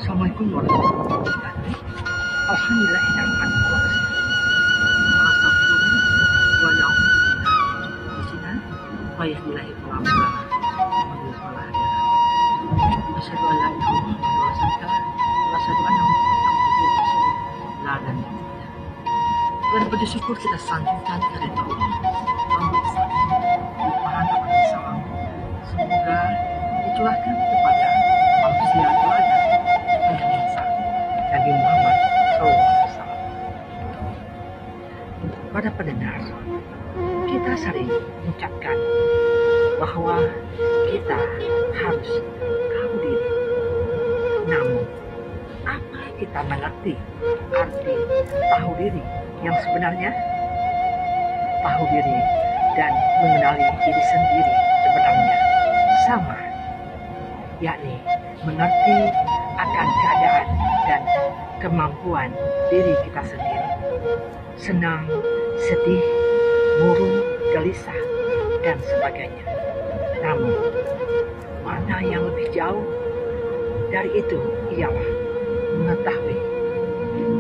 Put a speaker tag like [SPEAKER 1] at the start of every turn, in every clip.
[SPEAKER 1] Assalamualaikum warahmatullahi wabarakatuh. Alhamdulillah dan bersyukur kita sanjungkan kepada Allah. Salam semoga dicurahkan kepada manusia teladan ayah Musa Nabi Muhammad SAW. Pada pendengar, kita sering mengucapkan bahwa kita harus tahu diri. Namun, apa kita mengerti arti tahu diri yang sebenarnya? Tahu diri dan mengenali diri sendiri sebenarnya sama, yakni mengerti akan keadaan dan kemampuan diri kita sendiri. Senang, sedih, murung, gelisah, dan sebagainya. Namun, mana yang lebih jauh dari itu ialah mengetahui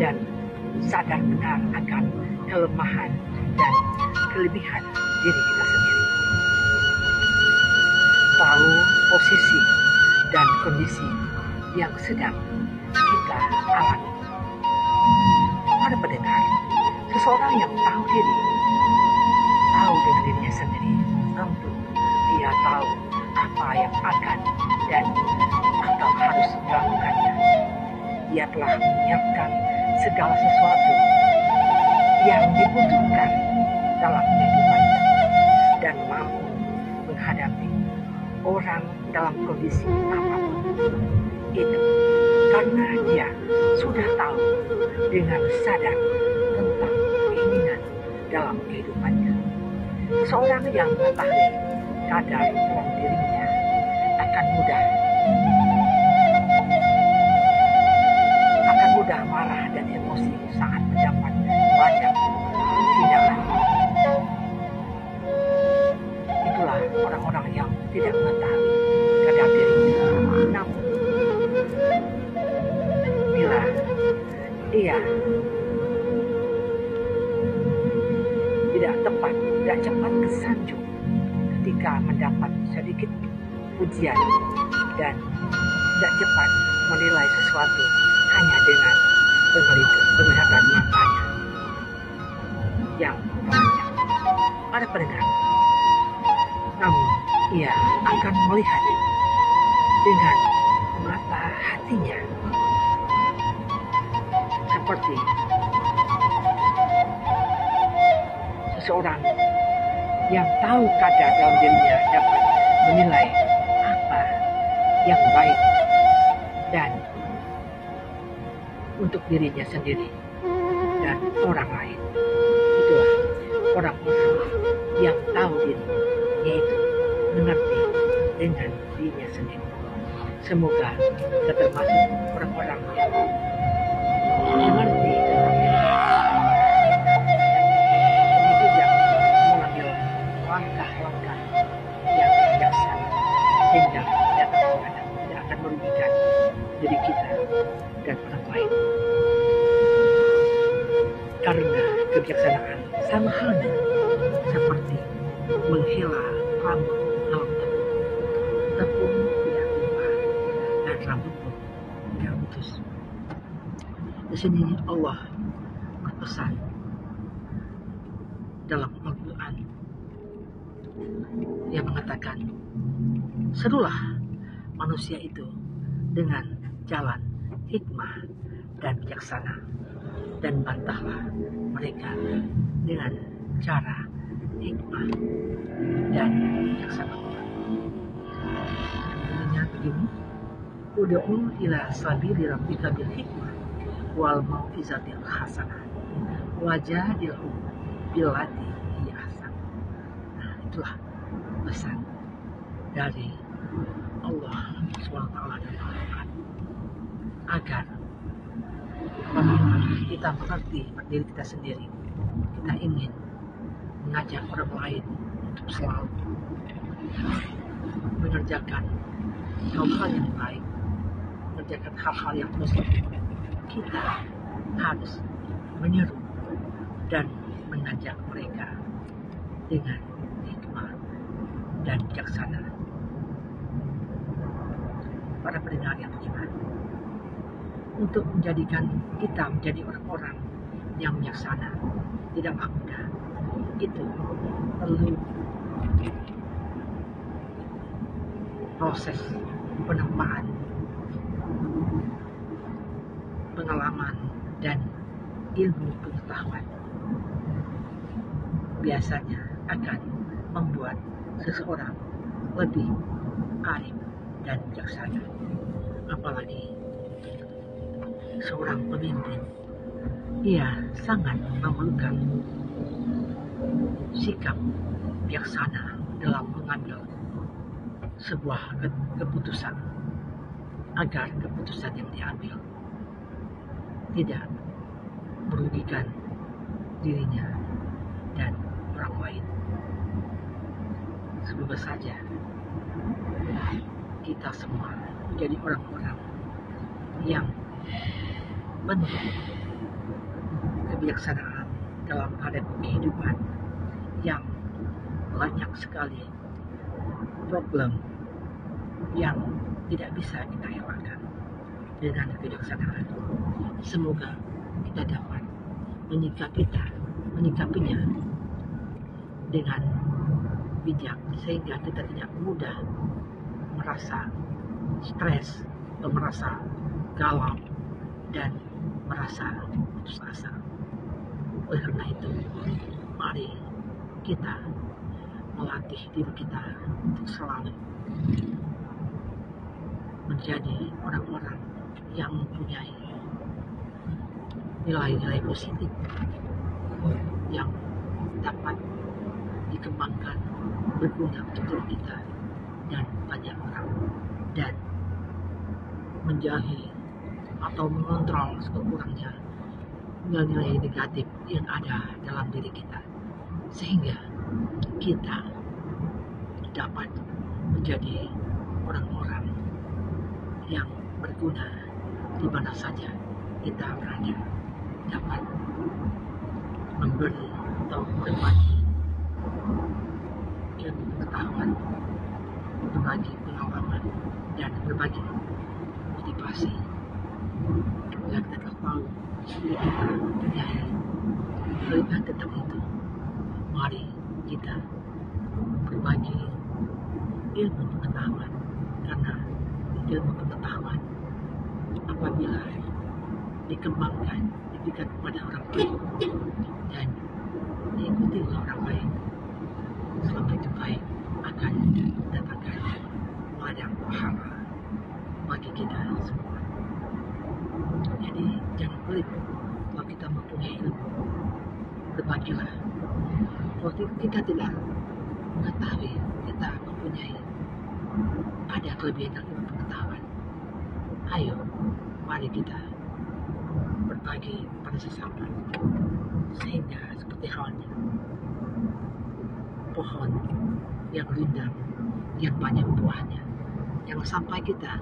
[SPEAKER 1] dan sadar benar akan kelemahan dan kelebihan diri kita sendiri. Tahu posisi dan kondisi yang sedang kita alami. Para pendengar, seseorang yang tahu diri, tahu dengan dirinya sendiri, tentu dia tahu apa yang akan dan atau harus dilakukannya. Dia telah menyiapkan segala sesuatu yang dibutuhkan dalam kehidupannya dan mampu menghadapi orang dalam kondisi apapun itu, karena dia sudah tahu dengan sadar tentang keinginan dalam kehidupannya. Seorang yang mengetahui kadar dalam dirinya akan mudah marah dan emosi saat mendapat banyak hinaan. Itulah orang-orang yang tidak mengetahui kadar dirinya. Namun, bila dia tidak cepat kesanjung ketika mendapat sedikit pujian dan tidak cepat menilai sesuatu hanya dengan penglihatan matanya yang telanjang. Pada pendengar, namun ia akan melihat dengan mata hatinya, seperti seseorang yang tahu kadar dalam dirinya dapat menilai apa yang baik dan untuk dirinya sendiri dan orang lain. Itulah orang-orang yang tahu diri, yaitu mengerti dengan dirinya sendiri. Semoga kita termasuk orang-orang yang mengerti tentang diri, bijak mengambil langkah-langkah yang bijaksana sehingga tidak akan merugikan diri kita dan orang lain. Karena kebijaksanaan sama halnya seperti menghela rambut dalam tepung. Tepung tidak tumpah dan rambut pun tidak putus. Di sini Allah berpesan dalam Al-Quran yang mengatakan, serulah manusia itu dengan jalan hikmah dan bijaksana, dan bantahlah mereka dengan cara hikmah dan bijaksana. Bunyinya begini, ud'u ila sabili rabbika bil hikmah wal mau'izatil hasanah wajadilhum billati hiya ahsan. Nah, itulah pesan dari Allah SWT dan Al-Quran, agar apabila kita mengerti diri kita sendiri, kita ingin mengajak orang lain untuk selalu mengerjakan hal-hal yang baik, mengerjakan hal-hal yang positif, kita harus menyeru dan mengajak mereka dengan hikmah dan bijaksana. Para pendengar yang beriman, untuk menjadikan kita menjadi orang-orang yang bijaksana tidaklah mudah. Itu perlu proses penempaan, pengalaman, dan ilmu pengetahuan. Biasanya akan membuat seseorang lebih arif dan bijaksana. Apalagi seorang pemimpin, ia sangat memerlukan sikap bijaksana dalam mengambil sebuah keputusan, agar keputusan yang diambil tidak merugikan dirinya dan orang lain. Semoga saja kita semua menjadi orang-orang yang penuh kebijaksanaan dalam menghadapi kehidupan yang banyak sekali problem yang tidak bisa kita elakkan. Dengan kebijaksanaan, semoga kita dapat menyikapinya dengan bijak, sehingga kita tidak mudah merasa stres, merasa galau, dan merasa putus asa. Oleh karena itu, mari kita melatih diri kita untuk selalu menjadi orang-orang yang mempunyai nilai-nilai positif yang dapat dikembangkan, berguna untuk diri kita dan banyak orang, dan menjauhi atau mengontrol sekurang-kurangnya nilai-nilai negatif yang ada dalam diri kita, sehingga kita dapat menjadi orang-orang yang berguna di mana saja kita berada, dapat memberi atau berbagi ilmu pengetahuan, berbagi pengalaman, dan berbagi motivasi yang kita tahu diri kita punyai kelebihan tentang itu. Mari kita berbagi ilmu pengetahuan, karena ilmu pengetahuan apabila dikembangkan, diberikan kepada orang lain dan diikuti oleh orang lain, selama itu baik, akan mendatangkan ladang pahala bagi kita semua. Jadi jangan pelit kalau kita mempunyai ilmu, berbagilah. Kalau kita tidak mengetahui kita mempunyai ada kelebihan dalam ilmu pengetahuan, ayo mari kita berbagi pada sesama, sehingga seperti halnya pohon yang rindang yang banyak buahnya. Jangan sampai kita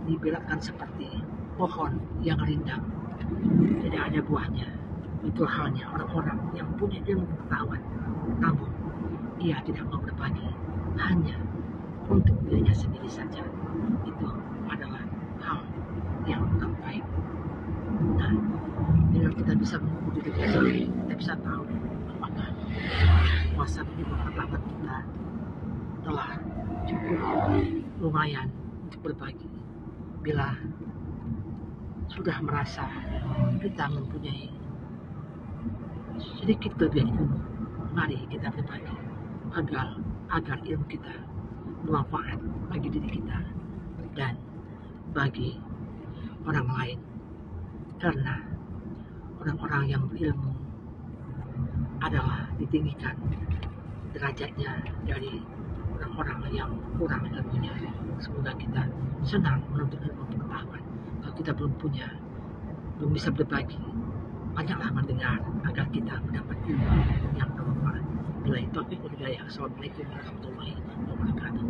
[SPEAKER 1] diberatkan seperti pohon yang rindang tidak ada buahnya. Itu halnya orang-orang yang punya ilmu pengetahuan, namun ia tidak mau berbagi, hanya untuk dirinya sendiri saja. Itu adalah hal yang kurang baik. Nah, dengan kita bisa mengukur diri kita sendiri, kita bisa tahu apakah kuasa pengetahuan kita telah cukup lumayan untuk berbagi. Bila sudah merasa kita mempunyai sedikit kelebihan ilmu, mari kita berbagi agar ilmu kita bermanfaat bagi diri kita dan bagi orang lain. Karena orang-orang yang berilmu adalah ditinggikan derajatnya dari orang-orang yang kurang ilmunya. Semoga kita senang menuntut ilmu pengetahuan. Kalau kita belum bisa berbagi, banyaklah mendengar agar kita mendapat ilmu yang bermanfaat. Bila itu, Assalamualaikum warahmatullahi wabarakatuh.